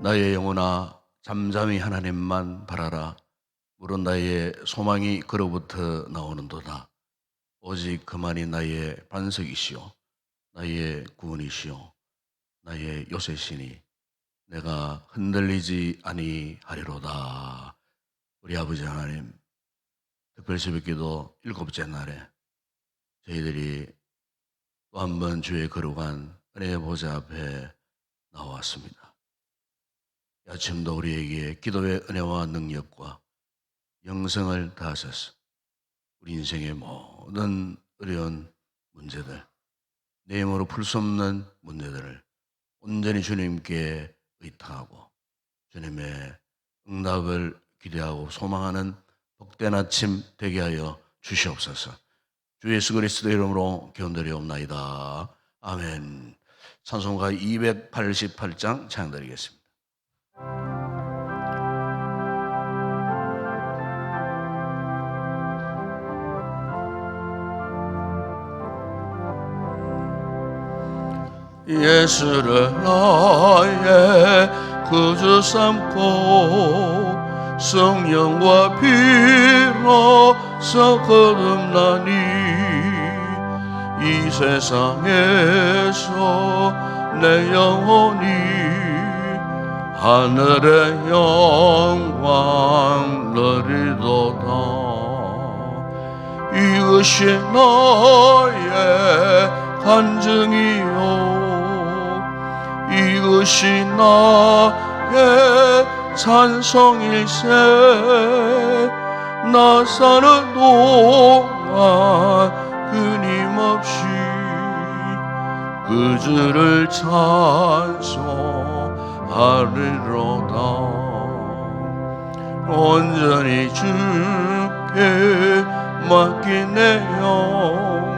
나의 영혼아 잠잠히 하나님만 바라라. 물은 나의 소망이 그로부터 나오는도다. 오직 그만이 나의 반석이시오 나의 구원이시오 나의 요새시니 내가 흔들리지 아니하리로다. 우리 아버지 하나님, 특별 새벽기도 7째 날에 저희들이 또 한 번 주의 거룩한 은혜의 보좌 앞에 나왔습니다. 이 아침도 우리에게 기도의 은혜와 능력과 영성을 다하셔서 우리 인생의 모든 어려운 문제들, 내 힘으로 풀 수 없는 문제들을 온전히 주님께 의탁하고 주님의 응답을 기대하고 소망하는 복된 아침 되게 하여 주시옵소서. 주 예수 그리스도의 이름으로 기원드리옵나이다. 아멘. 찬송가 288장 찬양드리겠습니다. 예수를 나의 구주 삼고 성령과 피로서 거듭나니 이 세상에서 내 영혼이 하늘의 영광 누리도다. 이것이 나의 간증이요 이것이 나의 찬송일세. 나 사는 동안 끊임없이 그 주를 찬송하리로다. 온전히 주께 맡긴 내 영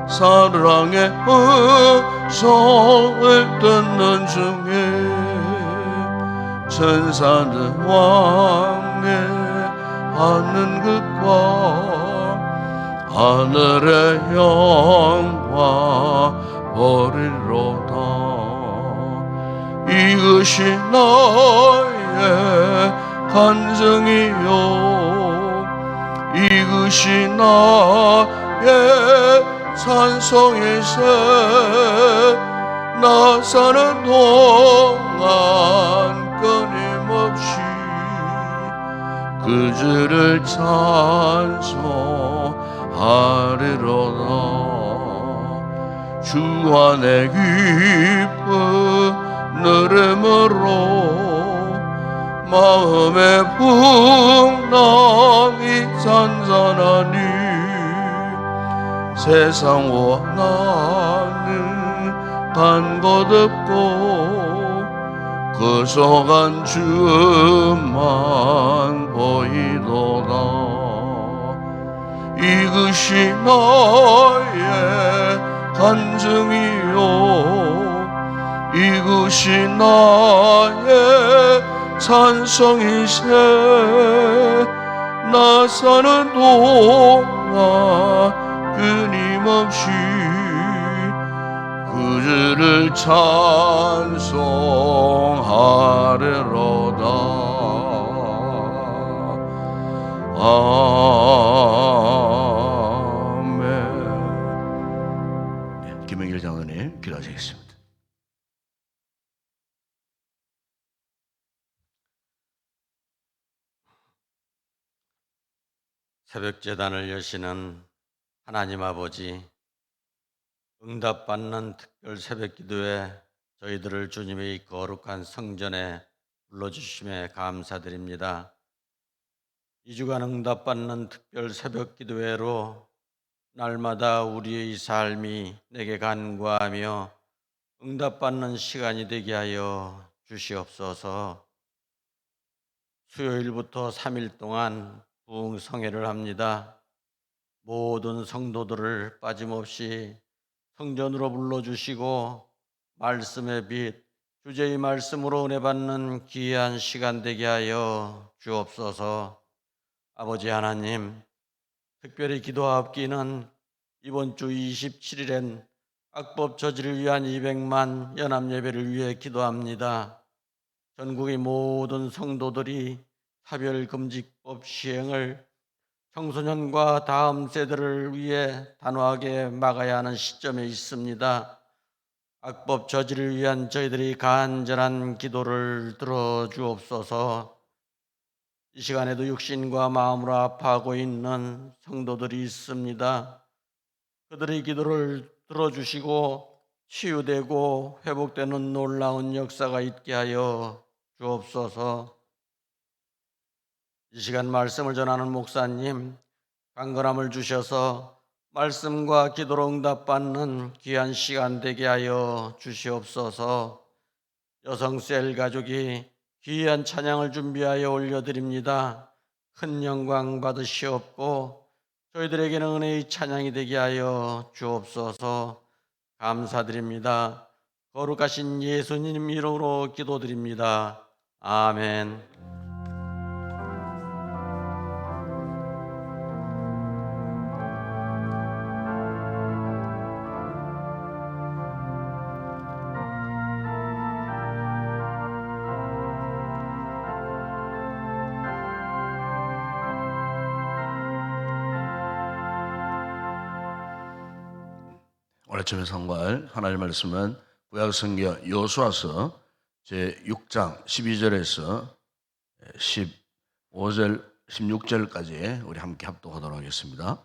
사랑의 음성을 듣는 중에 천사는 왕래하는 것과 하늘의 영광 보리로다. 이것이 나의 간증이요 이것이 나의 찬송일세. 나 사는 동안 끊임없이 그 주를 찬송하리로다. 주 안에 기쁜 노래으로 마음의 풍랑이 잔잔하니 세상 원하는 간 것 없고 거성한 주만 보이도다. 이것이 나의 간증이요 이것이 나의 찬송일세. 나 사는 동안 끊임없이 그 주를 찬송하리로다. 아멘. 김영일 장로님 기도하시겠습니다. 새벽제단을 여시는 하나님 아버지, 응답받는 특별 새벽기도에 저희들을 주님의 거룩한 성전에 불러주심에 감사드립니다. 2주간 응답받는 특별 새벽기도회로 날마다 우리의 삶이 내게 간구하며 응답받는 시간이 되게 하여 주시옵소서. 수요일부터 3일 동안 부흥성회를 합니다. 모든 성도들을 빠짐없이 성전으로 불러주시고 말씀의 빛, 주제의 말씀으로 은혜 받는 귀한 시간 되게 하여 주옵소서. 아버지 하나님, 특별히 기도합기는 이번 주 27일엔 악법 저지를 위한 200만 연합예배를 위해 기도합니다. 전국의 모든 성도들이 차별금지법 시행을 청소년과 다음 세대를 위해 단호하게 막아야 하는 시점에 있습니다. 악법 저지를 위한 저희들이 간절한 기도를 들어주옵소서. 이 시간에도 육신과 마음으로 아파하고 있는 성도들이 있습니다. 그들의 기도를 들어주시고 치유되고 회복되는 놀라운 역사가 있게 하여 주옵소서. 이 시간 말씀을 전하는 목사님, 강건함을 주셔서 말씀과 기도로 응답받는 귀한 시간 되게 하여 주시옵소서. 여성셀 가족이 귀한 찬양을 준비하여 올려드립니다. 큰 영광 받으시옵고 저희들에게는 은혜의 찬양이 되게 하여 주옵소서. 감사드립니다. 거룩하신 예수님 이름으로 기도드립니다. 아멘. 오늘 아침에 선고할 하나님의 말씀은 구약성경 여호수아서 제6장 12절에서 15절, 16절까지 우리 함께 합독하도록 하겠습니다.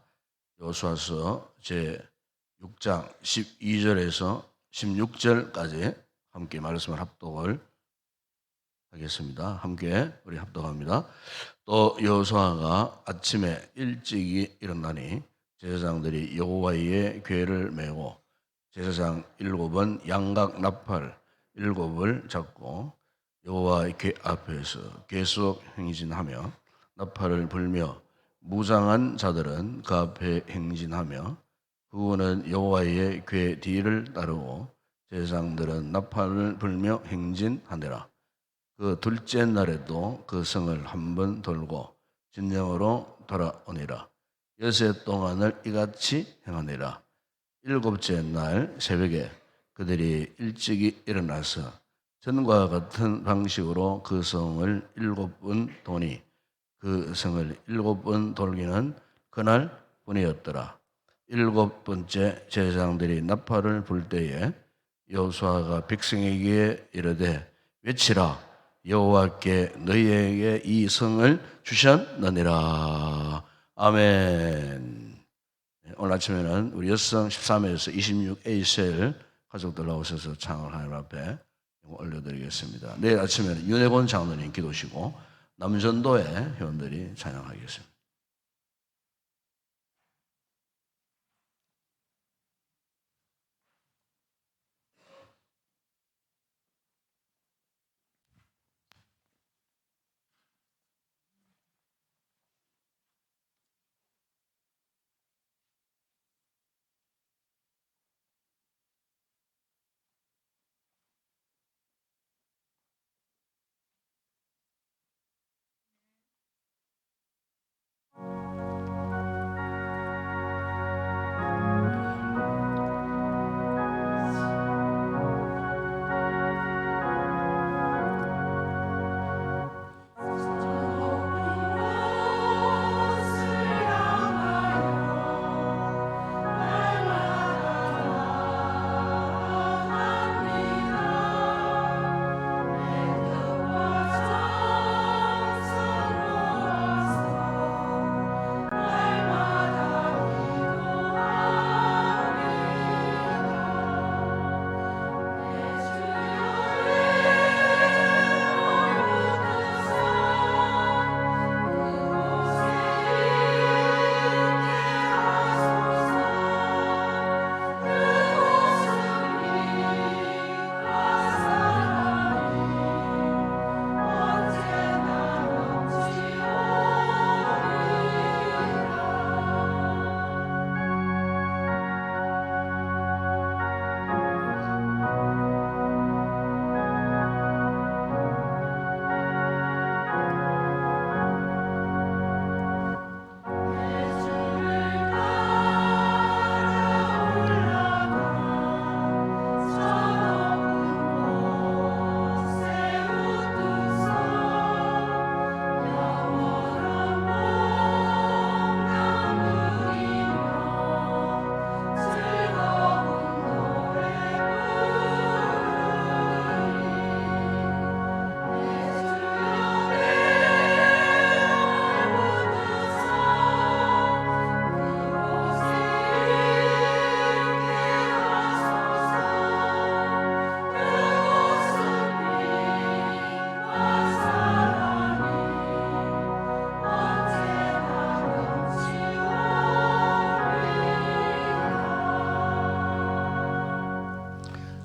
여호수아서 제6장 12절에서 16절까지 함께 말씀을 합독을 하겠습니다. 함께 우리 합독합니다. 또 여호수아가 아침에 일찍이 일어나니 제사장들이 여호와의 궤를 메고 제사장 7은 양각 나팔 7을 잡고 여호와의 궤 앞에서 계속 행진하며 나팔을 불며 무장한 자들은 그 앞에 행진하며 후는 여호와의 궤 뒤를 따르고 제사장들은 나팔을 불며 행진하니라. 그 둘째 날에도 그 성을 한 번 돌고 진영으로 돌아오니라. 여세 동안을 이같이 행하니라. 일곱째 날 새벽에 그들이 일찍이 일어나서 전과 같은 방식으로 그 성을 7번 도니 그 성을 7번 돌기는 그날 뿐이었더라. 7번째 제사장들이 나팔을 불 때에 여호수아가 백성에게 이르되 외치라. 여호와께 너희에게 이 성을 주셨느니라. 아멘. 오늘 아침에는 우리 여성 13회에서 26A셀 가족들 나오셔서 창을 하나님 앞에 올려드리겠습니다. 내일 아침에는 윤혜곤 장로님 기도시고 남전도의 회원들이 찬양하겠습니다.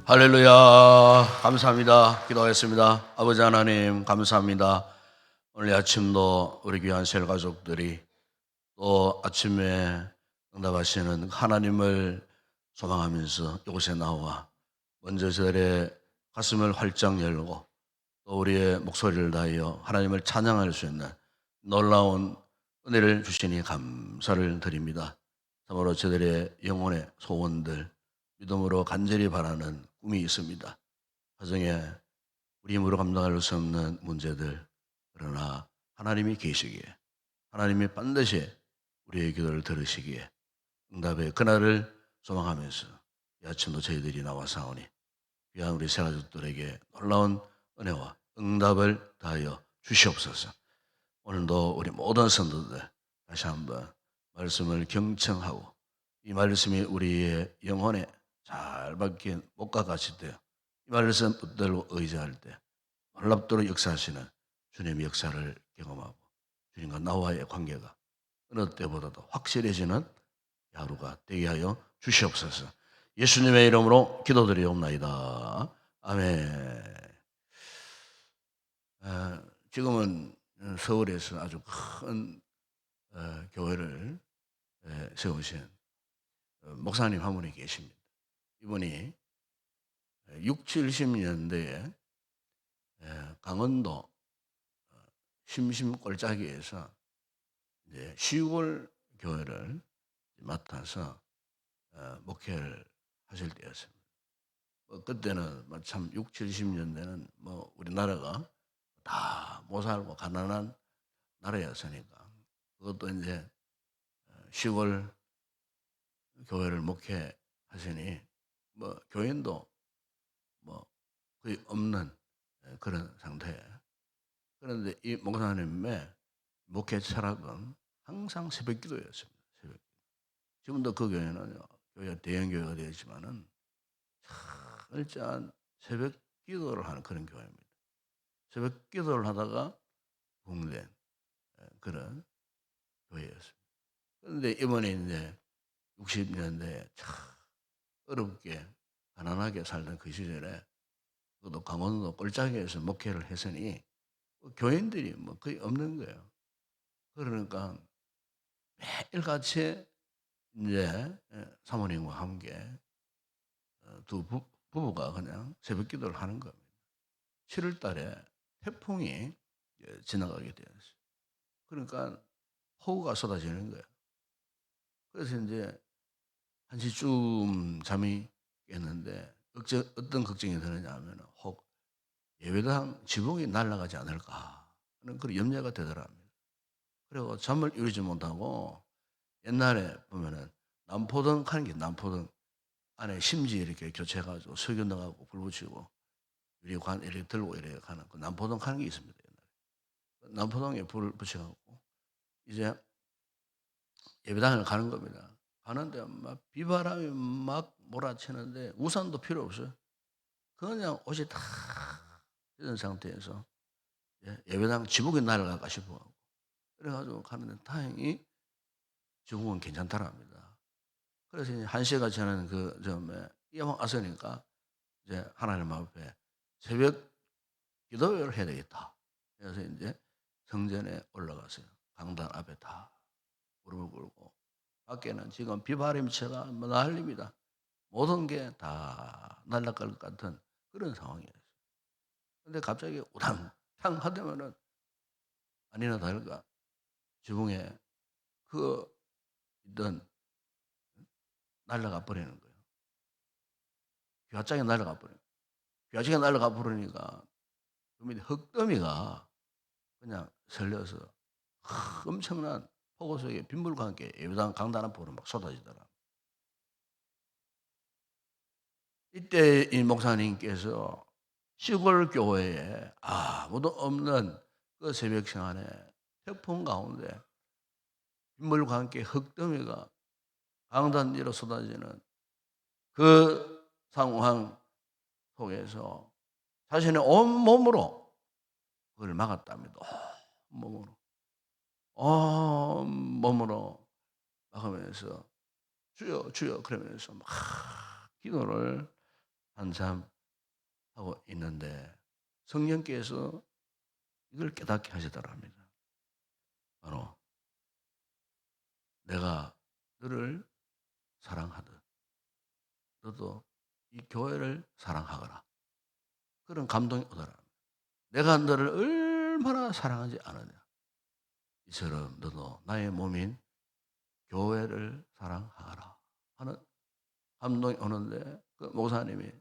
할렐루야. 감사합니다. 기도하겠습니다. 아버지 하나님 감사합니다. 오늘 아침도 우리 귀한 셀 가족들이 또 아침에 응답하시는 하나님을 소망하면서 이곳에 나와 먼저 저들의 가슴을 활짝 열고 또 우리의 목소리를 다하여 하나님을 찬양할 수 있는 놀라운 은혜를 주시니 감사를 드립니다. 참으로 저들의 영혼의 소원들 믿음으로 간절히 바라는 꿈이 있습니다. 가정에 우리 힘으로 감당할 수 없는 문제들, 그러나 하나님이 계시기에 하나님이 반드시 우리의 기도를 들으시기에 응답의 그날을 소망하면서 이 아침도 저희들이 나와사오니 귀한 우리 새가족들에게 놀라운 은혜와 응답을 다하여 주시옵소서. 오늘도 우리 모든 성도들 다시 한번 말씀을 경청하고 이 말씀이 우리의 영혼에 잘 박힌 목과 같이 되어 이 말씀 붙들고 의지할 때 놀랍도록 역사하시는 주님의 역사를 경험하고 주님과 나와의 관계가 어느 때보다도 확실해지는 하루가 되게 하여 주시옵소서. 예수님의 이름으로 기도드리옵나이다. 아멘. 지금은 서울에서 아주 큰 교회를 세우신 목사님 한 분이 계십니다. 이분이 6, 70년대에 강원도 심심골짜기에서 이제 시골 교회를 맡아서 목회를 하실 때였습니다. 그때는 참 6, 70년대는 뭐 우리나라가 다 못 살고 가난한 나라였으니까 그것도 이제 시골 교회를 목회하시니 뭐 교인도 뭐 거의 없는 그런 상태. 그런데 이 목사님의 목회 철학은 항상 새벽 기도였습니다. 새벽. 지금도 그 교회는 교회가 대형 교회가 되었지만은 철저한 새벽 기도를 하는 그런 교회입니다. 새벽 기도를 하다가 붕된 그런 교회였습니다. 그런데 이번에 이제 60년대에 참 어렵게 가난하게 살던 그 시절에 그것도 강원도 꼴짝이에서 목회를 했으니 교인들이 뭐 거의 없는 거예요. 그러니까 매일같이 이제 사모님과 함께 두 부부가 그냥 새벽 기도를 하는 겁니다. 7월 달에 태풍이 지나가게 되었어요. 그러니까 호우가 쏟아지는 거예요. 그래서 이제 1시쯤 잠이 깼는데 어떤 걱정이 드느냐 하면 혹 예배당 지붕이 날아가지 않을까 하는 그런 염려가 되더랍니다. 그리고 잠을 이루지 못하고 옛날에 보면은 남포등 하는 게 남포등 안에 심지 이렇게 교체해가지고 석유 넣어가고 불 붙이고 유리관 이렇게 들고 이렇게 가는 그 남포등 하는 게 있습니다. 옛날에 남포등에 불을 붙여갖고 이제 예배당을 가는 겁니다. 가는데 막 비바람이 막 몰아치는데 우산도 필요 없어요. 그냥 옷이 다 젖은 상태에서 예배당 지붕이 날아갈까 싶어. 그래가지고 가는데 다행히 지붕은 괜찮더랍니다. 그래서 이제 1시가 지나는 그 점에 이왕 왔으니까 이제 하나님 앞에 새벽 기도를 해야 되겠다. 그래서 이제 성전에 올라가서요. 강단 앞에 다 무릎을 꿇고 밖에는 지금 비바람체가 뭐 난립니다. 모든 게 다 날아갈 것 같은 그런 상황이었어요. 근데 갑자기 우당탕 하다면은 아니나 다를까 지붕에 그 있던 날아가 버리는 거예요. 휘화장이 날아가 버려요. 휘화장이 날아가 버리니까 그 밑에 흙더미가 그냥 설려서 엄청난 폭우 속에 빗물과 함께 예배당 강단 앞으로 막 쏟아지더라. 이때 이 목사님께서 시골 교회에 아무도 없는 그 새벽 시간에 태풍 가운데 빗물과 함께 흙더미가 강단 위로 쏟아지는 그 상황 속에서 자신의 온 몸으로 그걸 막았답니다. 몸으로. 온 몸으로 막으면서 주여 주여 그러면서 막 기도를 한참 하고 있는데 성령께서 이걸 깨닫게 하시더라 합니다. 바로 내가 너를 사랑하듯 너도 이 교회를 사랑하거라. 그런 감동이 오더라. 내가 너를 얼마나 사랑하지 않으냐. 이처럼 너도 나의 몸인 교회를 사랑하라 하는 감동이 오는데 그 목사님이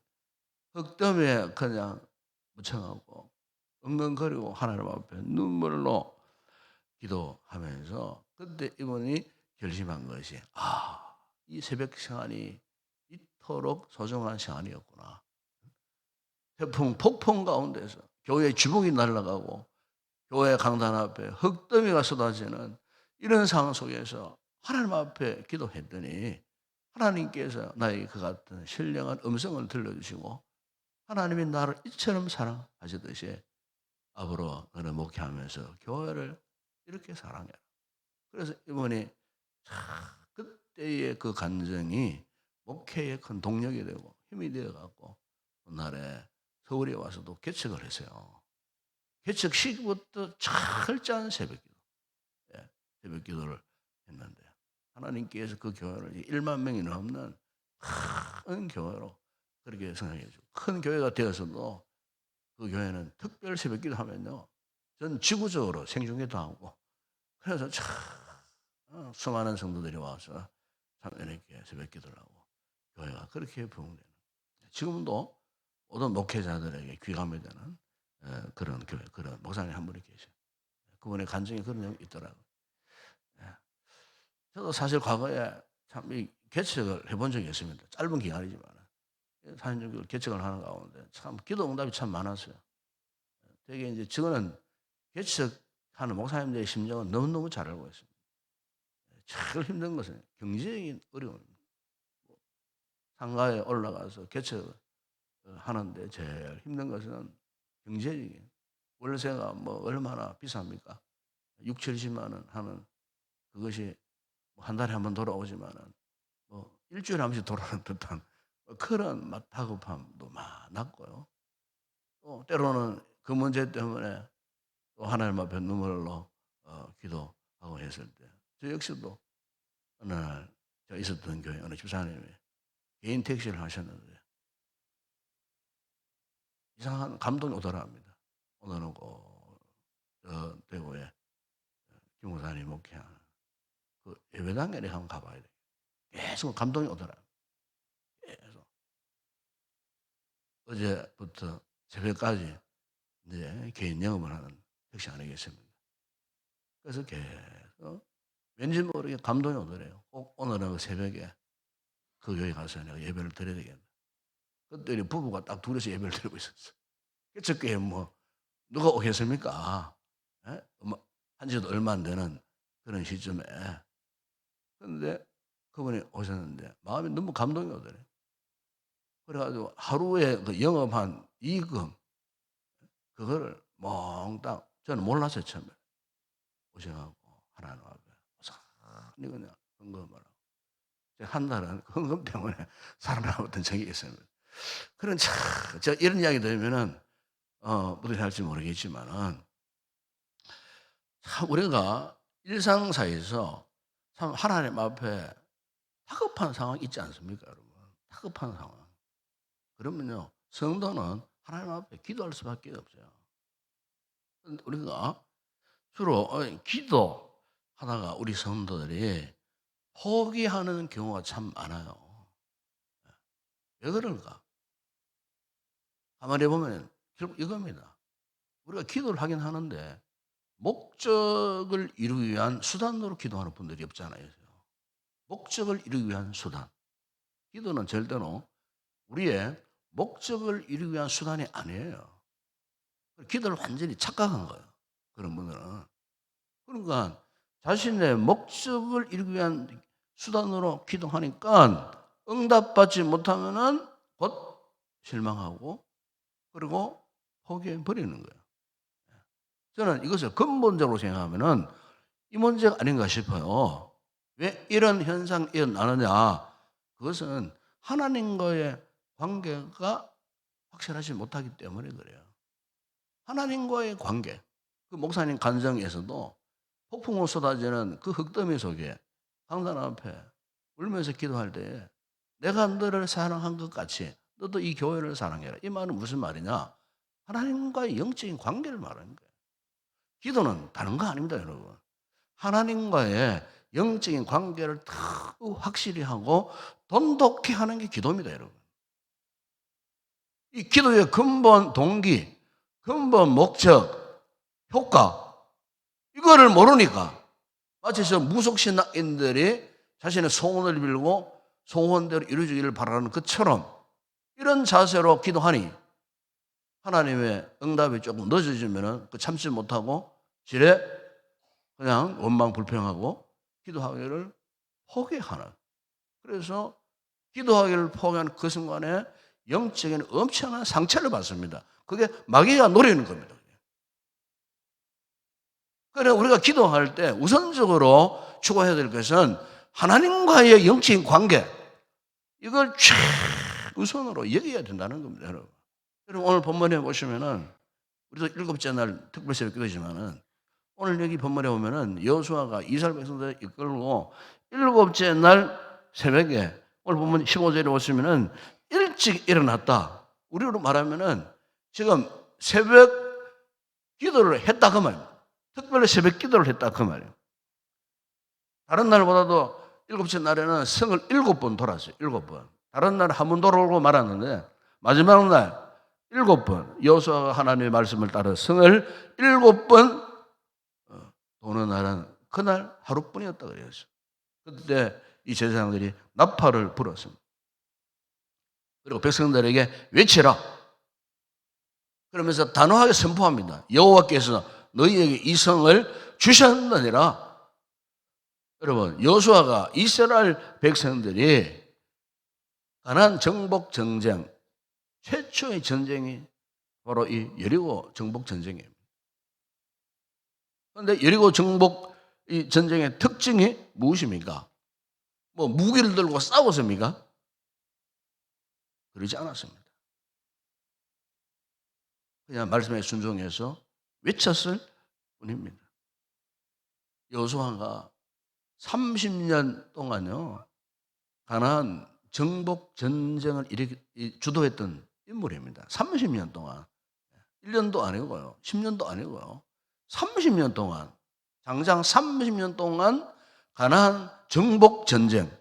흙더미에 그냥 묻혀가고 엉엉거리고 하나님 앞에 눈물로 기도하면서 그때 이분이 결심한 것이 이 새벽 시간이 이토록 소중한 시간이었구나. 태풍 폭풍 가운데서 교회 지붕이 날아가고 교회 강단 앞에 흙더미가 쏟아지는 이런 상황 속에서 하나님 앞에 기도했더니 하나님께서 나에게 그 같은 신령한 음성을 들려주시고 하나님이 나를 이처럼 사랑하시듯이 앞으로 너는 목회하면서 교회를 이렇게 사랑해라. 그래서 이번에 그때의 그 감정이 목회의 큰 동력이 되고 힘이 되어갖고 그날에 서울에 와서도 개척을 했어요. 개척 시기부터 철저한 새벽기도, 새벽기도를 했는데 하나님께서 그 교회를 1만 명이 넘는 큰 교회로 그렇게 생각해 주고 큰 교회가 되어서도 그 교회는 특별 새벽기도 하면요, 전 지구적으로 생중계도 하고 그래서 참 수많은 성도들이 와서 참 이렇게 새벽기도를 하고 교회가 그렇게 부흥되는 지금도 모든 목회자들에게 귀감이 되는 그런 교회, 그런 목사님 한 분이 계셔요. 그분의 간증이 그런 내용이 있더라고요. 저도 사실 과거에 참 이 개척을 해본 적이 있습니다. 짧은 기간이지만 사실적으로 개척을 하는 가운데 참 기도 응답이 참 많았어요. 되게 이제 저는 개척하는 목사님들의 심정은 너무너무 잘 알고 있습니다. 제일 힘든 것은 경제적인 어려움입니다. 상가에 올라가서 개척을 하는데 제일 힘든 것은 경제적인 월세가 뭐 얼마나 비쌉니까? 6, 70만 원 하는 그것이 한 달에 한 번 돌아오지만은 뭐 일주일에 한 번씩 돌아오는 듯한 그런 막 다급함도 많았고요. 또 때로는 그 문제 때문에 또 하나님 앞에 눈물로 기도하고 했을 때 저 역시도 어느 날 제가 있었던 교회 어느 집사님이 개인 택시를 하셨는데 이상한 감동이 오더라 합니다. 오늘은 저 대구에 김 목사님 목회하는 그 예배당에 한번 가봐야 돼. 계속 감동이 오더라. 계속 어제부터 새벽까지 이제 개인 영업을 하는 택시 아니겠습니까? 그래서 계속 왠지 모르게 감동이 오더래요. 꼭 오늘은 그 새벽에 그 교회 가서 내가 예배를 드려야 되겠다. 그때 부부가 딱 둘이서 예배를 드리고 있었어. 개척교회 뭐 누가 오겠습니까? 예? 한 지도 얼마 안 되는 그런 시점에. 그런데 그분이 오셨는데 마음이 너무 감동이 오더래요. 그래가지고 하루에 그 영업한 이익금 그거를 몽땅 저는 몰랐어요 처음에 오셔갖고 하나님 앞에 이거냐 헌금을 하고 제가 한 달은 헌금 때문에 살아남았던 적이 있습니다. 그런 참 제가 이런 이야기 들으면은 어떻게 할지 모르겠지만은 참 우리가 일상사에서 참 하나님 앞에 다급한 상황 있지 않습니까, 여러분? 다급한 상황. 그러면요 성도는 하나님 앞에 기도할 수밖에 없어요. 우리가 주로 기도하다가 우리 성도들이 포기하는 경우가 참 많아요. 왜 그럴까? 가만히 보면 결국 이겁니다. 우리가 기도를 하긴 하는데 목적을 이루기 위한 수단으로 기도하는 분들이 없잖아요. 목적을 이루기 위한 수단. 기도는 절대로 우리의 목적을 이루기 위한 수단이 아니에요. 기도를 완전히 착각한 거예요. 그런 분들은. 그러니까 자신의 목적을 이루기 위한 수단으로 기도하니까 응답받지 못하면은 곧 실망하고 그리고 포기해 버리는 거예요. 저는 이것을 근본적으로 생각하면은 이 문제가 아닌가 싶어요. 왜 이런 현상이 일어나느냐? 그것은 하나님과의 관계가 확실하지 못하기 때문에 그래요. 하나님과의 관계, 그 목사님 간증에서도 폭풍우 쏟아지는 그 흙더미 속에 강단 앞에 울면서 기도할 때 내가 너를 사랑한 것 같이 너도 이 교회를 사랑해라. 이 말은 무슨 말이냐? 하나님과의 영적인 관계를 말하는 거예요. 기도는 다른 거 아닙니다, 여러분. 하나님과의 영적인 관계를 더 확실히 하고 돈독히 하는 게 기도입니다, 여러분. 이 기도의 근본 동기, 근본 목적, 효과, 이거를 모르니까 마치 저 무속신앙인들이 자신의 소원을 빌고 소원대로 이루어지기를 바라는 것처럼 이런 자세로 기도하니 하나님의 응답이 조금 늦어지면 그 참지 못하고 지레 그냥 원망 불평하고 기도하기를 포기하는, 그래서 기도하기를 포기하는 그 순간에 영적인 엄청난 상처를 받습니다. 그게 마귀가 노리는 겁니다. 그래서 우리가 기도할 때 우선적으로 추구해야 될 것은 하나님과의 영적인 관계, 이걸 최우선으로 여겨야 된다는 겁니다, 여러분. 여러분 오늘 본문에 보시면은 우리도 일곱째 날 특별 새벽 기도지만은 오늘 여기 본문에 보면은 여호수아가 이스라엘 백성들을 이끌고 일곱째 날 새벽에 오늘 본문 15절에 보시면은 일찍 일어났다. 우리로 말하면은 지금 새벽 기도를 했다 그 말입니다. 특별히 새벽 기도를 했다 그 말이에요. 다른 날보다도 일곱째 날에는 성을 7번 돌았어요. 7번. 다른 날 한 번 돌아오고 말았는데 마지막 날 7번 여호수아가 하나님의 말씀을 따라 성을 7번 도는 날은 그날 하루뿐이었다 그랬어요. 그때 이 제사장들이 나팔을 불었습니다. 그리고 백성들에게 외치라. 그러면서 단호하게 선포합니다. 여호와께서 너희에게 이 성을 주셨느니라. 여러분, 여호수아가 이스라엘 백성들이 가나안 정복 전쟁, 최초의 전쟁이 바로 이 여리고 정복 전쟁입니다. 그런데 여리고 정복 이 전쟁의 특징이 무엇입니까? 뭐 무기를 들고 싸웠습니까? 그러지 않았습니다. 그냥 말씀에 순종해서 외쳤을 뿐입니다. 여호수아가 30년 동안요 가나안 정복 전쟁을 주도했던 인물입니다. 30년 동안 1년도 아니고요, 10년도 아니고요, 30년 동안 장장 30년 동안 가나안 정복 전쟁,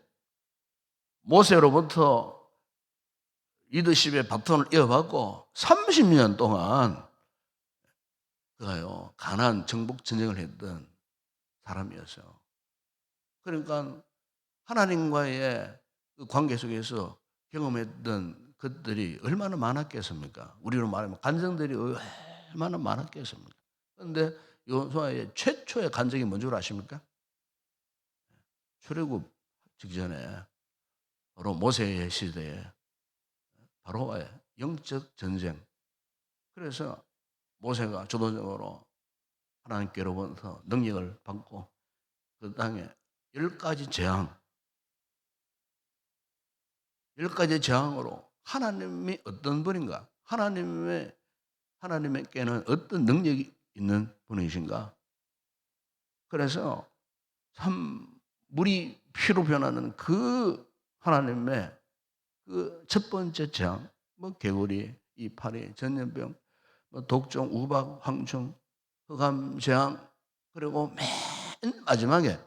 모세로부터 리더십의 바톤을 이어받고 30년 동안 그가요 가나안 정복 전쟁을 했던 사람이었어요. 그러니까 하나님과의 그 관계 속에서 경험했던 것들이 얼마나 많았겠습니까? 우리로 말하면 간증들이 얼마나 많았겠습니까? 그런데 여호수아의 최초의 간증이 뭔 줄 아십니까? 출애굽 직전에 바로 모세의 시대에 바로와의 영적 전쟁. 그래서 모세가 주도적으로 하나님께로부터 능력을 받고 그 땅에 10가지 재앙, 10가지 재앙으로 하나님이 어떤 분인가, 하나님에게는 어떤 능력이 있는 분이신가. 그래서 참 물이 피로 변하는 그 하나님의 그 첫 번째 재앙, 뭐 개구리, 이파리, 전염병, 뭐 독종, 우박, 황충, 흑암 재앙, 그리고 맨 마지막에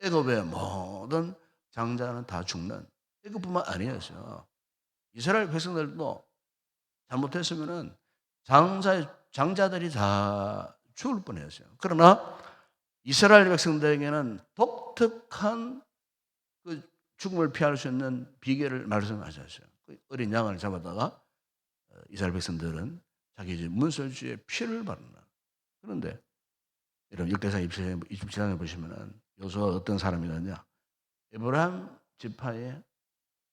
애굽의 모든 장자는 다 죽는, 애굽뿐만 아니었어요. 이스라엘 백성들도 잘못했으면은 장자들이 다 죽을 뻔했어요. 그러나 이스라엘 백성들에게는 독특한 그 죽음을 피할 수 있는 비결을 말씀하셨어요. 그 어린 양을 잡아다가 이스라엘 백성들은 자기 집 문설주에 피를 바른다. 그런데 여러분 역대상 27장에 보시면은 여호수아가 어떤 사람이었냐? 에브라임 지파의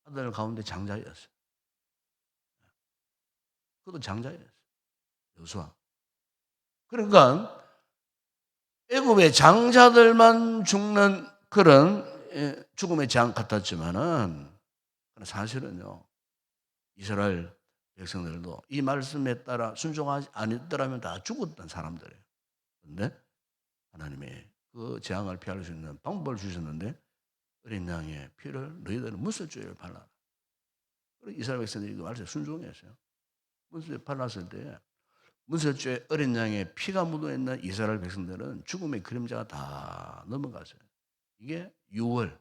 아들 가운데 장자였어요. 그것도 장자였어요. 여호수아. 그러니까 애굽의 장자들만 죽는 그런 죽음의 재앙 같았지만은 사실은요 이스라엘 백성들도 이 말씀에 따라 순종하지 않았더라면 다 죽었던 사람들이에요. 그런데 하나님이 그 재앙을 피할 수 있는 방법을 주셨는데 어린 양의 피를 너희들은 문설주에 발라라. 그리고 이스라엘 백성들이 그 말씀에 순종했어요. 문설주에 발랐을 때 문설주에 어린 양의 피가 묻어있는 이스라엘 백성들은 죽음의 그림자가 다 넘어갔어요. 이게 6월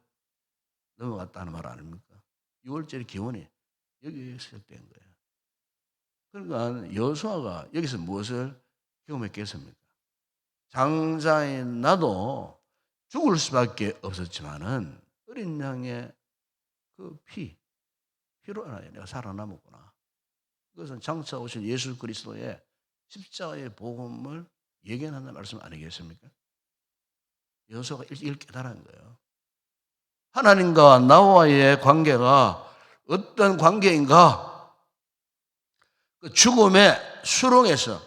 넘어갔다는 말 아닙니까? 6월절의 기원이 여기에 시작된 거예요. 그러니까 여호수아가 여기서 무엇을 경험했겠습니까? 장자인 나도 죽을 수밖에 없었지만은 어린 양의 그 피로 인하여 내가 살아남았구나. 그것은 장차 오실 예수 그리스도의 십자가의 복음을 예견하는 말씀 아니겠습니까? 여호수아가 이걸 깨달은 거예요. 하나님과 나와의 관계가 어떤 관계인가? 그 죽음의 수렁에서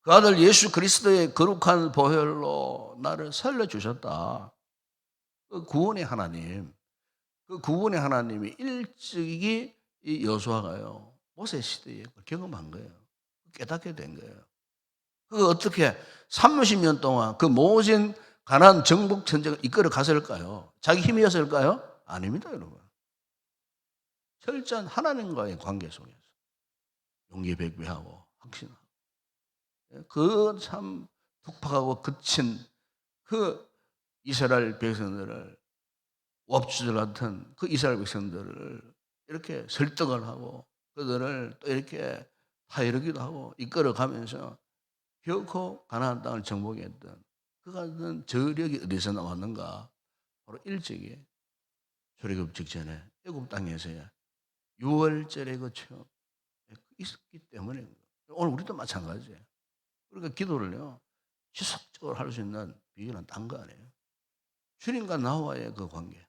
그 아들 예수 그리스도의 거룩한 보혈로 나를 살려주셨다. 그 구원의 하나님, 그 구원의 하나님이 일찍이 이 여호수아가요 모세 시대에 경험한 거예요. 깨닫게 된 거예요. 그 어떻게 30년 동안 그 모진 가나안 정복 전쟁을 이끌어 갔을까요? 자기 힘이었을까요? 아닙니다, 여러분. 철저한 하나님과의 관계 속에서 용기 백배하고 확신하고 그 참 독박하고 거친 그 이스라엘 백성들을 옵주들 같은 그 이스라엘 백성들을 이렇게 설득을 하고 그들을 또 이렇게 타이르기도 하고 이끌어가면서 결코 가나안 땅을 정복했던 그 같은 저력이 어디서 나왔는가? 바로 일찍이 출애굽 직전에 애굽 땅에서의 6월절의 그 체험 있었기 때문에 오늘 우리도 마찬가지예요. 그러니까 기도를요 지속적으로 할 수 있는 비결은 딴 거 아니에요. 주님과 나와의 그 관계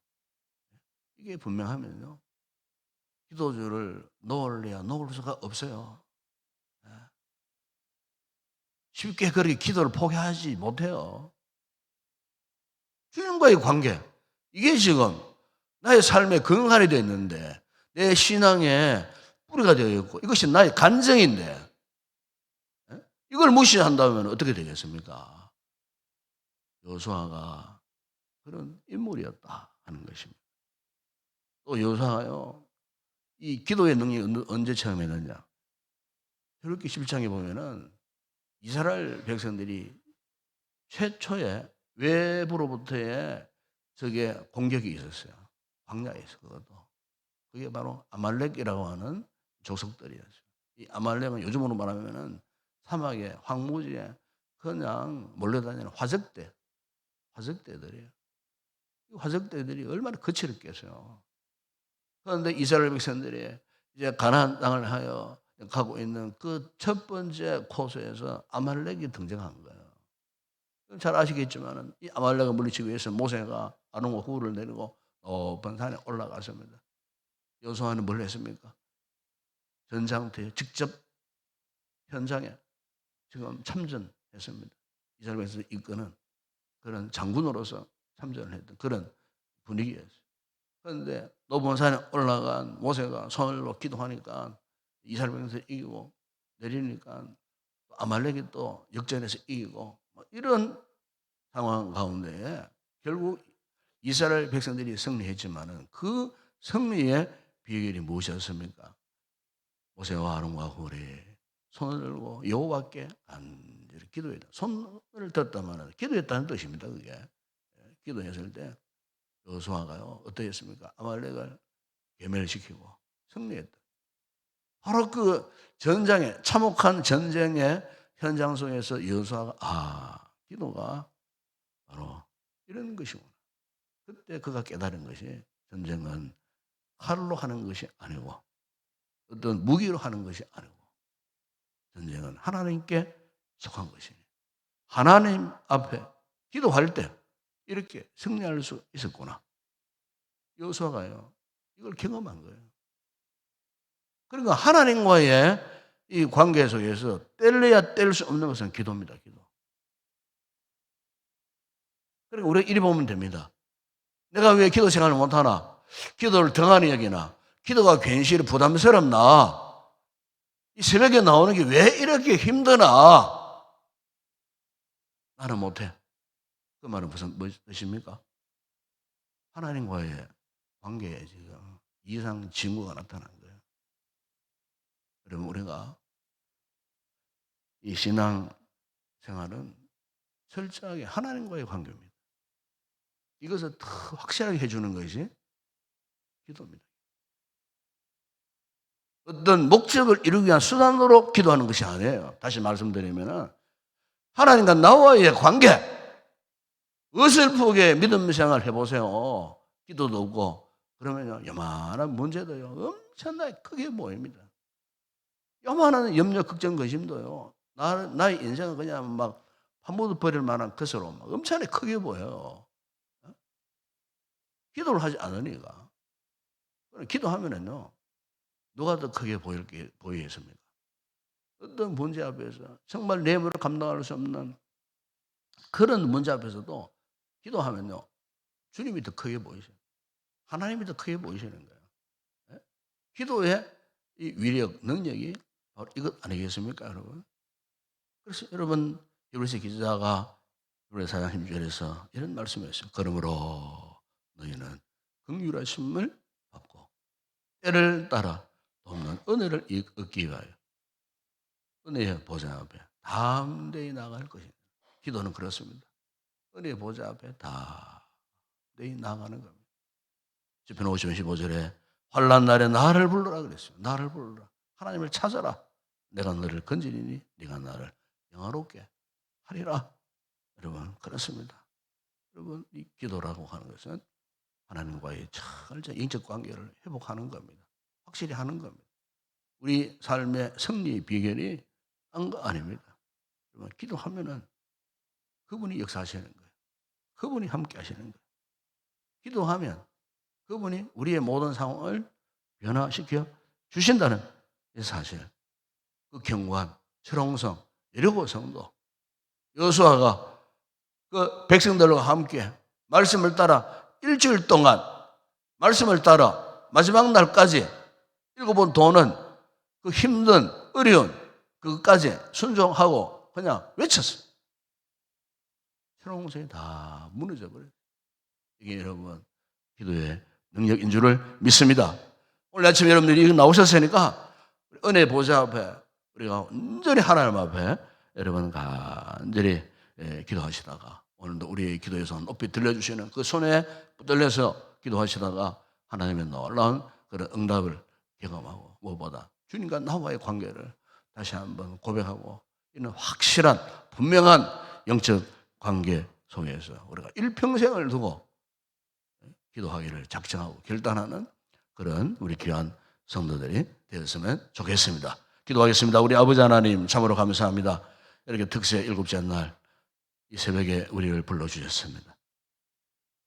이게 분명하면요 기도주를 놓을 수가 없어요. 쉽게 그렇게 기도를 포기하지 못해요. 주님과의 관계 이게 지금 나의 삶의 근간이 되어 있는데 내 신앙의 뿌리가 되어 있고 이것이 나의 간증인데 이걸 무시한다면 어떻게 되겠습니까? 여호수아가 그런 인물이었다 하는 것입니다. 또 여호수아가요 이 기도의 능력이 언제 체험했느냐? 출애굽기 11장에 보면은 이스라엘 백성들이 최초의 외부로부터의 저게 공격이 있었어요. 광야에서 그것도. 그게 바로 아말렉이라고 하는 족속들이었어요. 이 아말렉은 요즘으로 말하면은 사막의 황무지에 그냥 몰려다니는 화적대들이에요. 이 화적대들이 얼마나 거칠었겠어요. 그런데 이스라엘 백성들이 이제 가나안 땅을 하여 가고 있는 그 첫 번째 코스에서 아말렉이 등장한 거예요. 잘 아시겠지만은 이 아말렉을 물리치기 위해서 모세가 아론과 후를 내리고 높은 산에 올라갔습니다. 여호수아는 뭘 했습니까? 전장터에 직접 현장에 지금 참전했습니다. 이스라엘 백성을 이끄는 그런 장군으로서 참전을 했던 그런 분위기였어요. 그런데 높은 산에 올라간 모세가 손으로 기도하니까 이스라엘 백성을 이기고 내리니까 아말렉이 또 역전해서 이기고 이런 상황 가운데 결국 이스라엘 백성들이 승리했지만은 그 승리의 비결이 무엇이었습니까? 모세와 아론과 홀이 손을 들고 여호와께 간절히 기도했다. 손을 들었다마는 기도했다는 뜻입니다. 그게 기도했을 때 여호수아가요 어떻게 했습니까? 아말렉을 괴멸시키고 승리했다. 바로 그 전장에 참혹한 전쟁의 현장 속에서 여호수아가 기도가 바로 이런 것이구나. 그때 그가 깨달은 것이 전쟁은 칼로 하는 것이 아니고 어떤 무기로 하는 것이 아니고 전쟁은 하나님께 속한 것이니 하나님 앞에 기도할 때 이렇게 승리할 수 있었구나. 여호수아가요 이걸 경험한 거예요. 그러니까 하나님과의 이 관계 속에서 뗄래야 뗄 수 없는 것은 기도입니다. 기도. 그러니까 우리가 이리 보면 됩니다. 내가 왜 기도 생활을 못하나? 기도를 등한히 여기나? 기도가 괜시리 부담스럽나? 이 새벽에 나오는 게 왜 이렇게 힘드나? 나는 못해. 그 말은 무슨 뜻입니까? 하나님과의 관계에 지금 이상 징후가 나타난 거예요. 여러분, 우리가 이 신앙 생활은 철저하게 하나님과의 관계입니다. 이것을 더 확실하게 해주는 것이 기도입니다. 어떤 목적을 이루기 위한 수단으로 기도하는 것이 아니에요. 다시 말씀드리면 하나님과 나와의 관계, 어설프게 믿음 생활 해보세요. 기도도 없고 그러면요, 요만한 문제도요 엄청나게 크게 보입니다. 요만한 염려, 걱정, 근심도요 나의 인생은 그냥 막 파묻어 버릴 만한 것으로 막 엄청나게 크게 보여요. 기도를 하지 않으니까. 기도하면은요, 누가 더 크게 보이겠습니까? 어떤 문제 앞에서 정말 내 힘으로 감당할 수 없는 그런 문제 앞에서도 기도하면요, 주님이 더 크게 보이셔요. 하나님이 더 크게 보이시는 거예요. 예? 기도의 이 위력, 능력이 바로 이것 아니겠습니까, 여러분? 그래서 여러분, 히브리서 기자가 히브리서 4장 16절에서 이런 말씀을 했어요. 그러므로 너희는 긍휼하심을 받고 때를 따라 돕는 은혜를 얻기 위하여 은혜의 보좌 앞에 담대히 나갈 것입니다. 기도는 그렇습니다. 은혜의 보좌 앞에 담대히 나가는 겁니다. 시편 50편 15절에 환난 날에 나를 불러라 그랬어요. 나를 불러라. 하나님을 찾아라. 내가 너를 건지리니 네가 나를 영화롭게 하리라. 여러분, 그렇습니다. 여러분, 이 기도라고 하는 것은 하나님과의 철저한 영적 관계를 회복하는 겁니다. 확실히 하는 겁니다. 우리 삶의 승리 비결이 딴 거 아닙니다. 여러분, 기도하면은 그분이 역사하시는 거예요. 그분이 함께 하시는 거예요. 기도하면 그분이 우리의 모든 상황을 변화시켜 주신다는 이 사실. 그 경관, 철옹성, 여리고 성도, 여호수아가 그 백성들과 함께 말씀을 따라 일주일 동안 말씀을 따라 마지막 날까지 7번 도는 그 힘든 어려운 그것까지 순종하고 그냥 외쳤어요. 철옹성이 다 무너져 버려요. 이게 여러분 기도의 능력인 줄을 믿습니다. 오늘 아침에 여러분들이 이거 나오셨으니까 은혜 보좌 앞에 우리가 온전히 하나님 앞에 여러분 간절히 기도하시다가 오늘도 우리의 기도의 손 높이 들려주시는 그 손에 붙들려서 기도하시다가 하나님의 놀라운 그런 응답을 경험하고 무엇보다 주님과 나와의 관계를 다시 한번 고백하고 이는 확실한 분명한 영적 관계 속에서 우리가 일평생을 두고 기도하기를 작정하고 결단하는 그런 우리 귀한 성도들이 되었으면 좋겠습니다. 기도하겠습니다. 우리 아버지 하나님 참으로 감사합니다. 이렇게 특세 7째 날 이 새벽에 우리를 불러주셨습니다.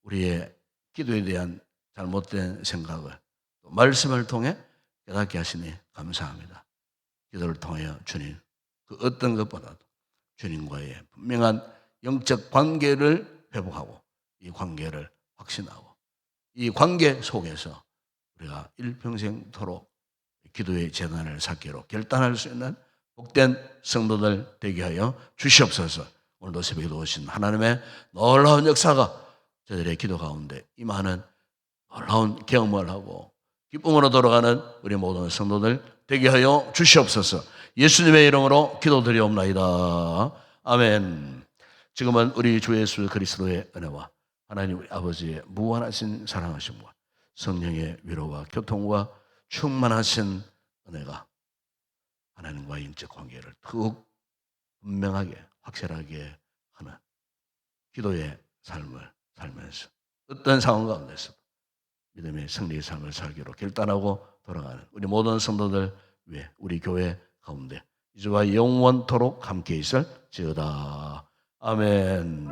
우리의 기도에 대한 잘못된 생각을 또 말씀을 통해 깨닫게 하시니 감사합니다. 기도를 통하여 주님 그 어떤 것보다도 주님과의 분명한 영적 관계를 회복하고 이 관계를 확신하고 이 관계 속에서 우리가 일평생토록 기도의 재단을 쌓기로 결단할 수 있는 복된 성도들 되게 하여 주시옵소서. 오늘도 새벽에 오신 하나님의 놀라운 역사가 저들의 기도 가운데 임하는 놀라운 경험을 하고 기쁨으로 돌아가는 우리 모든 성도들 되게 하여 주시옵소서. 예수님의 이름으로 기도드리옵나이다. 아멘. 지금은 우리 주 예수 그리스도의 은혜와 하나님 우리 아버지의 무한하신 사랑하심과 성령의 위로와 교통과 충만하신 은혜가 하나님과의 인적 관계를 더욱 분명하게 확실하게 하는 기도의 삶을 살면서 어떤 상황 가운데서 믿음의 승리의 삶을 살기로 결단하고 돌아가는 우리 모든 성도들 위해 우리 교회 가운데 이제와 영원토록 함께 있을지어다. 아멘.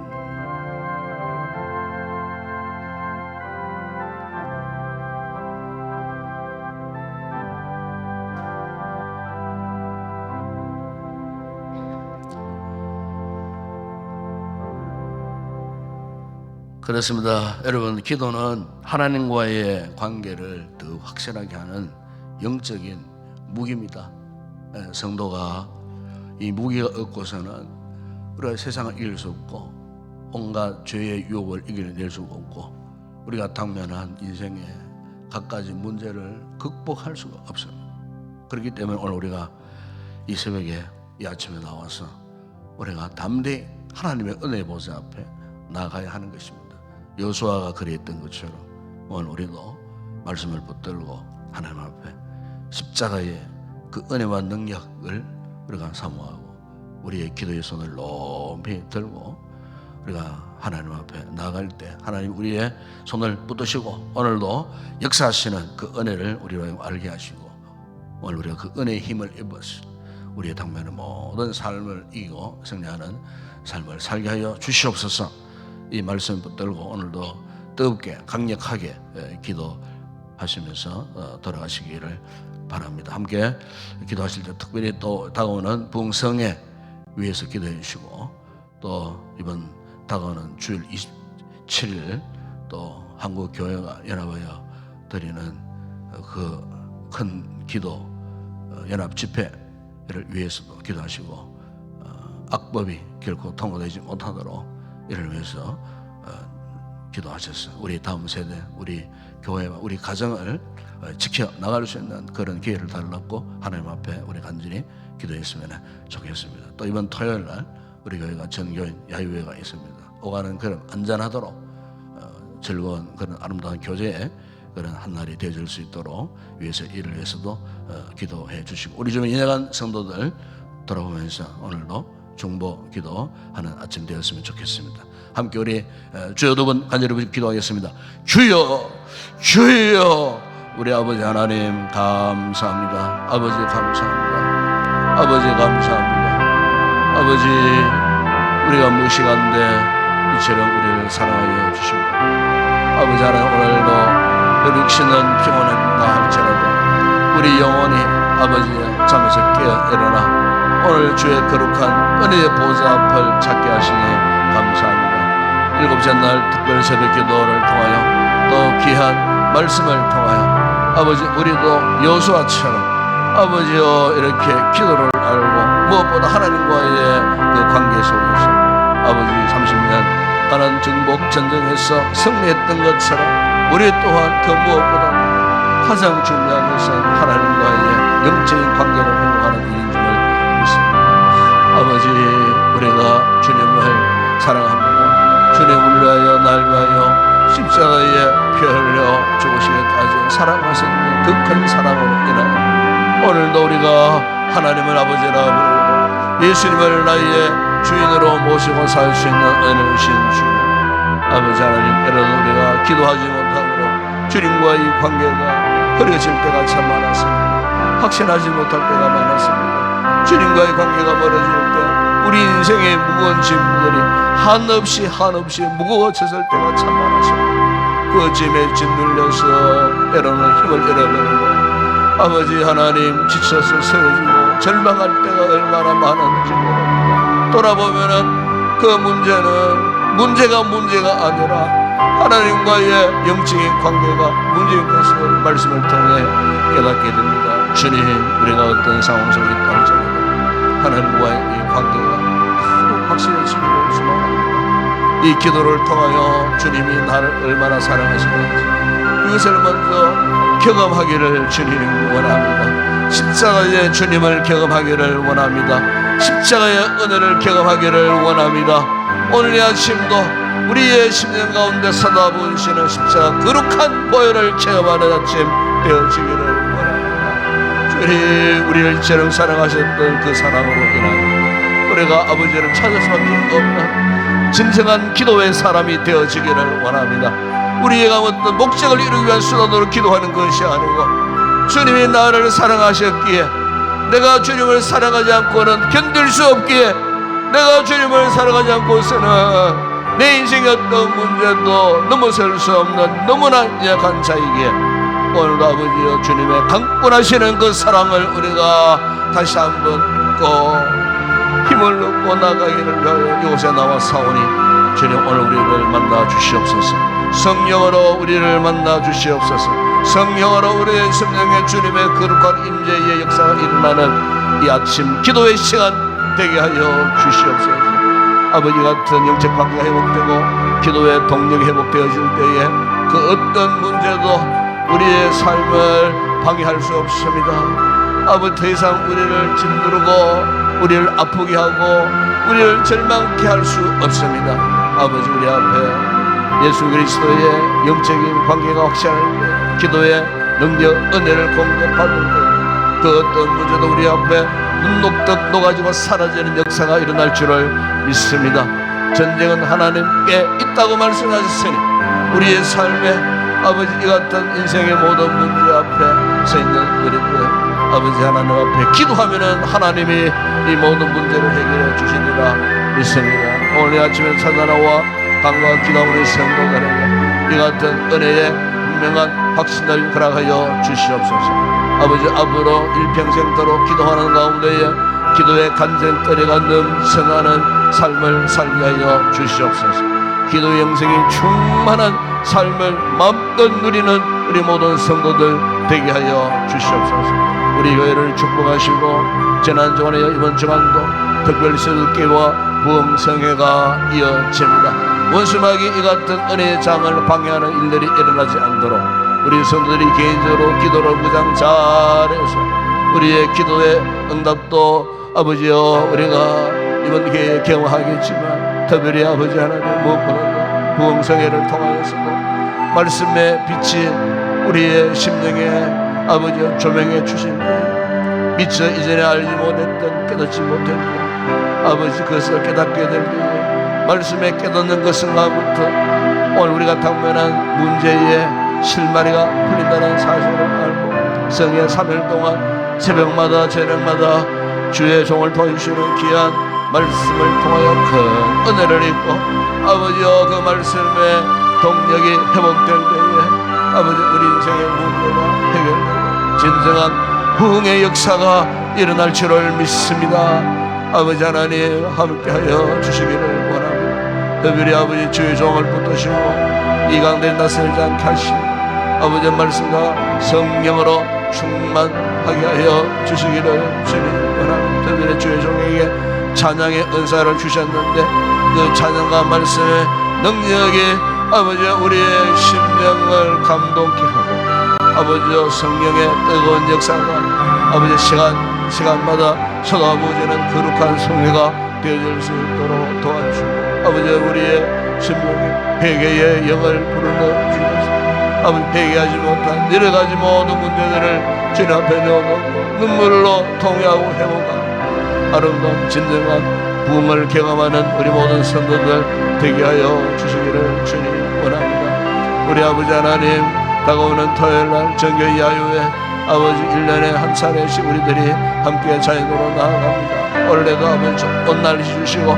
그렇습니다. 여러분, 기도는 하나님과의 관계를 더 확실하게 하는 영적인 무기입니다. 성도가 이 무기가 없고서는 우리가 세상을 이길 수 없고 온갖 죄의 유혹을 이겨낼 수 없고 우리가 당면한 인생의 갖가지 문제를 극복할 수가 없습니다. 그렇기 때문에 오늘 우리가 이 새벽에 이 아침에 나와서 우리가 담대히 하나님의 은혜의 보좌 앞에 나가야 하는 것입니다. 여호수아가 그랬던 것처럼 오늘 우리도 말씀을 붙들고 하나님 앞에 십자가의 그 은혜와 능력을 우리가 사모하고 우리의 기도의 손을 높이 들고 우리가 하나님 앞에 나아갈 때 하나님 우리의 손을 붙드시고 오늘도 역사하시는 그 은혜를 우리로 알게 하시고 오늘 우리가 그 은혜의 힘을 입어서 우리의 당면의 모든 삶을 이기고 승리하는 삶을 살게 하여 주시옵소서. 이 말씀 붙들고 오늘도 뜨겁게 강력하게 기도하시면서 돌아가시기를 바랍니다. 함께 기도하실 때 특별히 또 다가오는 부흥성회 위해서 기도해 주시고 또 이번 다가오는 주일 27일 또 한국교회가 연합하여 드리는 그 큰 기도 연합 집회를 위해서도 기도하시고 악법이 결코 통과되지 못하도록 이를 위해서 기도하셨어요. 우리 다음 세대, 우리 교회와 우리 가정을 지켜 나갈 수 있는 그런 기회를 달라고 하나님 앞에 우리 간절히 기도했으면 좋겠습니다. 또 이번 토요일 날 우리 교회가 전교인 야유회가 있습니다. 오가는 그런 안전하도록 즐거운 그런 아름다운 교제에 그런 한 날이 되어질 수 있도록 위해서 이를 위해서도 기도해 주시고 우리 주변 인해간 성도들 돌아보면서 오늘도 중보 기도하는 아침 되었으면 좋겠습니다. 함께 우리 주여 두 번 간절히 기도하겠습니다. 주여 주여 우리 아버지 하나님 감사합니다. 아버지 감사합니다. 아버지 감사합니다. 아버지 우리가 무식한데 이처럼 우리를 사랑하여 주시고 아버지 하나님 오늘도 우리 육신은 피곤합니다 할지라도 우리 영혼이 아버지의 잠에서 깨어 일어나 오늘 주의 거룩한 은혜의 보좌 앞을 찾게 하시니 감사합니다. 일곱째 날 특별 새벽 기도를 통하여 또 귀한 말씀을 통하여 아버지 우리도 여호수아처럼 아버지여 이렇게 기도를 알고 무엇보다 하나님과의 그 관계 속에서 아버지 30년 가난 정복 전쟁에서 승리했던 것처럼 우리 또한 그 무엇보다 가장 중요한 것은 하나님과의 영적인 관계를 회복하는 일인 줄 믿습니다. 아버지 우리가 주님을 사랑합니다. 주님 우리를 위하여 날 위하여 십자가에 피 흘려 죽으시기까지 사랑하셨는 그 큰 사랑으로 인하여 오늘도 우리가 하나님을 아버지라 부르고 예수님을 나의 주인으로 모시고 살 수 있는 은혜를 주신 주님 아버지 하나님 때로는 우리가 기도하지 못하므로 주님과의 관계가 흐려질 때가 참 많았습니다. 확신하지 못할 때가 많았습니다. 주님과의 관계가 멀어질 때 우리 인생의 무거운 짐들이 한없이 무거워졌을 때가 참 많았습니다. 그 짐에 짓눌려서 때로는 힘을 잃어버리고 아버지 하나님 지쳐서 쓰러지고 절망할 때가 얼마나 많은지 모릅니다. 돌아보면은 그 문제가 아니라 하나님과의 영적인 관계가 문제인 것을 말씀을 통해 깨닫게 됩니다. 주님 우리가 어떤 상황 속에 있다 할지라도 하나님과의 이 관계가 확실해지기를 소망합니다. 이 기도를 통하여 주님이 나를 얼마나 사랑하시는지 그것을 먼저 경험하기를 주님 원합니다. 십자가의 주님을 경험하기를 원합니다. 십자가의 은혜를 경험하기를 원합니다. 오늘 이 아침도 우리의 심령 가운데 쏟아부으시는 십자가 거룩한 보혈을 체험하는 아침 되어지기를 원합니다. 주님 우리를 이처럼 사랑하셨던 그 사랑으로 인하여 우리가 아버지를 찾을 수밖에 없는 진정한 기도의 사람이 되어지기를 원합니다. 우리가 어떤 목적을 이루기 위한 수단으로 기도하는 것이 아니고 주님이 나를 사랑하셨기에 내가 주님을 사랑하지 않고는 견딜 수 없기에 내가 주님을 사랑하지 않고서는 내 인생의 어떤 문제도 넘어설 수 없는 너무나 약한 자이기에 오늘도 아버지여 주님의 강권하시는 그 사랑을 우리가 다시 한번 믿고 힘을 얻고 나가기를 위하여 이곳에 나와 사오니 주님 오늘 우리를 만나 주시옵소서. 성령으로 우리를 만나 주시옵소서. 성령으로 우리의 심령에 주님의 거룩한 임재의 역사가 일어나는 이 아침 기도의 시간 되게 하여 주시옵소서. 아버지 같은 영적 관계가 회복되고 기도의 동력이 회복되어질 때에 그 어떤 문제도 우리의 삶을 방해할 수 없습니다. 아버지 더 이상 우리를 짓누르고 우리를 아프게 하고 우리를 절망케 할 수 없습니다. 아버지 우리 앞에 예수 그리스도의 영적인 관계가 확실할 때 기도의 능력 은혜를 공급받을 때 그 어떤 문제도 우리 앞에 눈 녹듯 녹아지고 사라지는 역사가 일어날 줄을 믿습니다. 전쟁은 하나님께 있다고 말씀하셨으니 우리의 삶에 아버지 이 같은 인생의 모든 문제 앞에 서 있는 우리들 아버지 하나님 앞에 기도하면은 하나님이 이 모든 문제를 해결해 주시리라 믿습니다. 오늘 아침에 찬양과 강과 기도하는 성도들에게 이 같은 은혜의 분명한 확신을 허락하여 주시옵소서. 아버지 앞으로 일평생도록 기도하는 가운데에 기도의 간증거리가 넘쳐나는 삶을 살게 하여 주시옵소서. 기도의 영생이 충만한 삶을 마음껏 누리는 우리 모든 성도들 되게 하여 주시옵소서. 우리 교회를 축복하시고 지난주간에 이번 주간도 특별 설교와 부흥성회가 이어집니다. 원수마귀 이 같은 은혜의 장을 방해하는 일들이 일어나지 않도록 우리 성도들이 개인적으로 기도를 무장 잘해서 우리의 기도의 응답도 아버지여 우리가 이번 기회에 경험하겠지만 특별히 아버지 하나님 무엇보다도 부흥성회를 통하여서도 말씀의 빛이 우리의 심령에 아버지여 조명해 주신 미처 이전에 알지 못했던 깨닫지 못했던 아버지 그것을 깨닫게 될 때에 말씀에 깨닫는 그 순간부터 오늘 우리가 당면한 문제의 실마리가 풀린다는 사실을 알고 성의 3일 동안 새벽마다 저녁마다 주의 종을 도와주시는 귀한 말씀을 통하여 큰 은혜를 입고 아버지여 그 말씀의 동력이 회복될 때에 아버지 우리 인생의 문제가 해결되고 진정한 부흥의 역사가 일어날 줄을 믿습니다. 아버지 하나님 함께하여 주시기를 원합니다. 특별히 아버지 주의 종을 붙드시고 이 강대에 나서지 않게 하시고 아버지의 말씀과 성령으로 충만하게 하여 주시기를 주님 원합니다. 특별히 주의 종에게 찬양의 은사를 주셨는데 그 찬양과 말씀의 능력이 아버지 우리의 심령을 감동케 하고 아버지 성령의 뜨거운 역사가 아버지 시간마다 쏟아부어지는 거룩한 성회가 되어질 수 있도록 도와주시고 아버지 우리의 심령의 회개의 영을 불어넣어 주셔서 아버지 회개하지 못한 여러 가지 모든 문제들을 주님 앞에 내어놓고 눈물로 통회하고 회복하고 아름다운 진정한 부흥을 경험하는 우리 모든 성도들 되게 하여 주시기를 주님 원합니다. 우리 아버지 하나님 다가오는 토요일날 정교의 야유회 아버지 1년에 한 차례씩 우리들이 함께 자연으로 나아갑니다. 원래도 아버지 좋은 날 주시고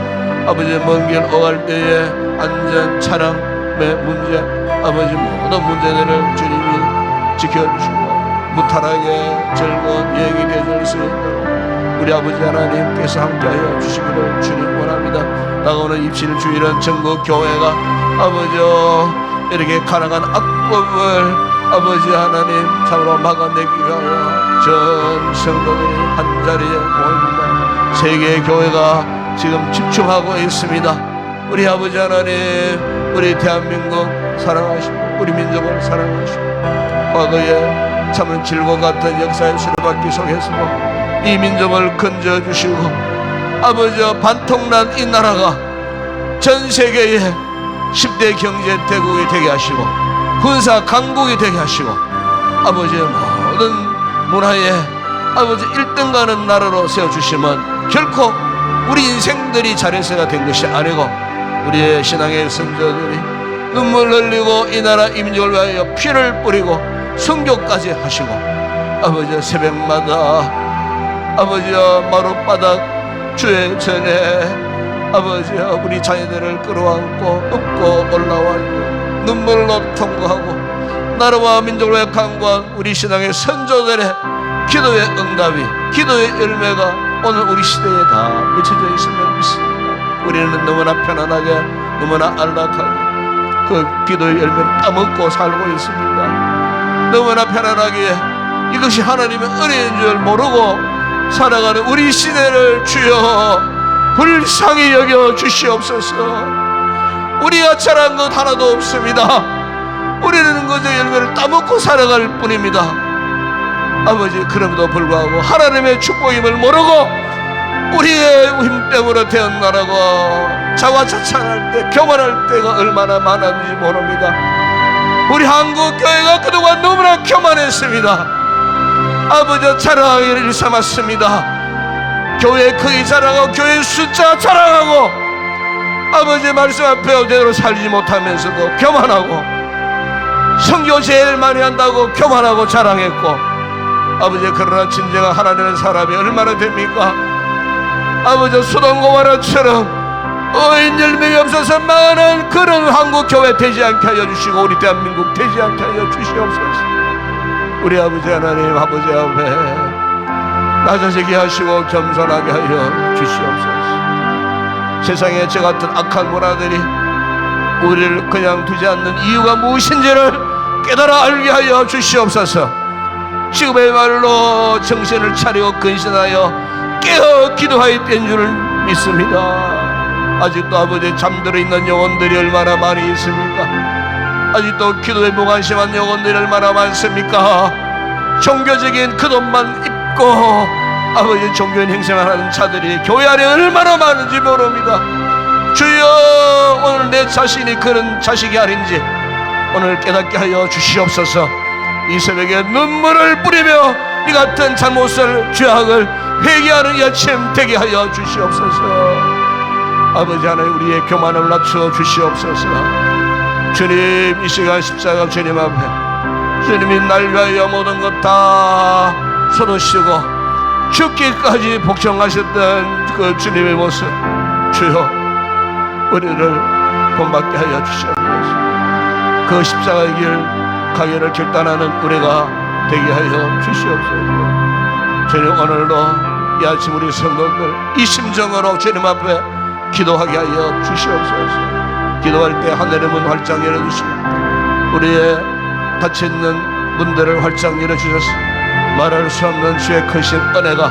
아버지 먼 길 오갈 때에 안전 차량의 문제 아버지 모든 문제들을 주님이 지켜주시고 무탈하게 즐거운 여행이 되어질 수 있도록 우리 아버지 하나님께서 함께하여 주시기를 주님 원합니다. 다가오는 입실 주일은 전국 교회가 아버지 이렇게 가난한 악법을 아버지 하나님 참으로 막아내기 위하여 전 성도들이 한자리에 모입니다. 세계 교회가 지금 집중하고 있습니다. 우리 아버지 하나님 우리 대한민국 사랑하시고 우리 민족을 사랑하시고 과거에 참은 질과 같은 역사의 수레바퀴 속에서도 이 민족을 건져주시고 아버지 반통난 이 나라가 전 세계의 10대 경제 대국이 되게 하시고 군사 강국이 되게 하시고 아버지의 모든 문화에 아버지 1등 가는 나라로 세워주시면 결코 우리 인생들이 잘해서가 된 것이 아니고 우리의 신앙의 선조들이 눈물 흘리고 이 나라 이 민족을 위하여 피를 뿌리고 순교까지 하시고 아버지 새벽마다 아버지 마룻바닥 주의 전에 아버지 우리 자녀들을 끌어안고 up고 올라와 눈물로 통과하고 나라와 민족을 위해 강구한 우리 신앙의 선조들의 기도의 응답이 기도의 열매가 오늘 우리 시대에 다 맺혀져 있음을 믿습니다. 우리는 너무나 편안하게 너무나 안락하게 그 기도의 열매를 따먹고 살고 있습니다. 너무나 편안하게 이것이 하나님의 은혜인 줄 모르고 살아가는 우리 시대를 주여 불쌍히 여겨 주시옵소서. 우리가 잘한 것 하나도 없습니다. 우리는 그저 열매를 따먹고 살아갈 뿐입니다. 아버지, 그럼에도 불구하고 하나님의 축복임을 모르고 우리의 힘 때문에 태어나라고 자화자찬할 때, 교만할 때가 얼마나 많았는지 모릅니다. 우리 한국 교회가 그동안 너무나 교만했습니다. 아버지, 자랑하기를 일삼았습니다. 교회 크기 자랑하고 교회 숫자 자랑하고 아버지 말씀 앞에 제대로 살지 못하면서도 교만하고 성교 제일 많이 한다고 교만하고 자랑했고 아버지, 그러나 진정한 하나님의 사람이 얼마나 됩니까? 아버지, 소돔 고모라처럼 어인 열매가 없어서 망하는 그런 한국교회 되지 않게 하여 주시고 우리 대한민국 되지 않게 하여 주시옵소서. 우리 아버지 하나님, 아버지 앞에 낮아지게 하시고 겸손하게 하여 주시옵소서. 세상에 저 같은 악한 문화들이 우리를 그냥 두지 않는 이유가 무엇인지를 깨달아 알게 하여 주시옵소서. 지금의 말로 정신을 차리고 근신하여 깨어 기도하여 된 줄을 믿습니다. 아직도 아버지 잠들어 있는 영혼들이 얼마나 많이 있습니까? 아직도 기도에 무관심한 영혼들이 얼마나 많습니까? 종교적인 그것만 입고 아버지 종교인 행세만 하는 자들이 교회 안에 얼마나 많은지 모릅니다. 주여, 오늘 내 자신이 그런 자식이 아닌지 오늘 깨닫게 하여 주시옵소서. 이 새벽에 눈물을 뿌리며 이 같은 잘못을, 죄악을 회개하는 이 아침 되게 하여 주시옵소서. 아버지 하나님, 우리의 교만을 낮춰 주시옵소서. 주님, 이 시간 십자가 주님 앞에 주님이 날 위하여 모든 것 다 쏟으시고 죽기까지 복종하셨던 그 주님의 모습, 주여 우리를 본받게 하여 주시옵소서. 그 십자가의 길 가게를 결단하는 우리가 되게 하여 주시옵소서. 주님, 오늘도 이 아침 우리 성도들 이 심정으로 주님 앞에 기도하게 하여 주시옵소서. 기도할 때 하늘의 문 활짝 열어주시고 우리의 닫혀있는 문들을 활짝 열어주셔서 말할 수 없는 주의 크신 은혜가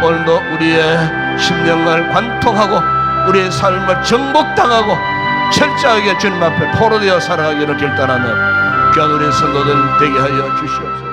오늘도 우리의 심령을 관통하고 우리의 삶을 정복당하고 철저하게 주님 앞에 포로되어 살아가기를 결단하는 귀한 우리 성도들 되게 하여 주시옵소서.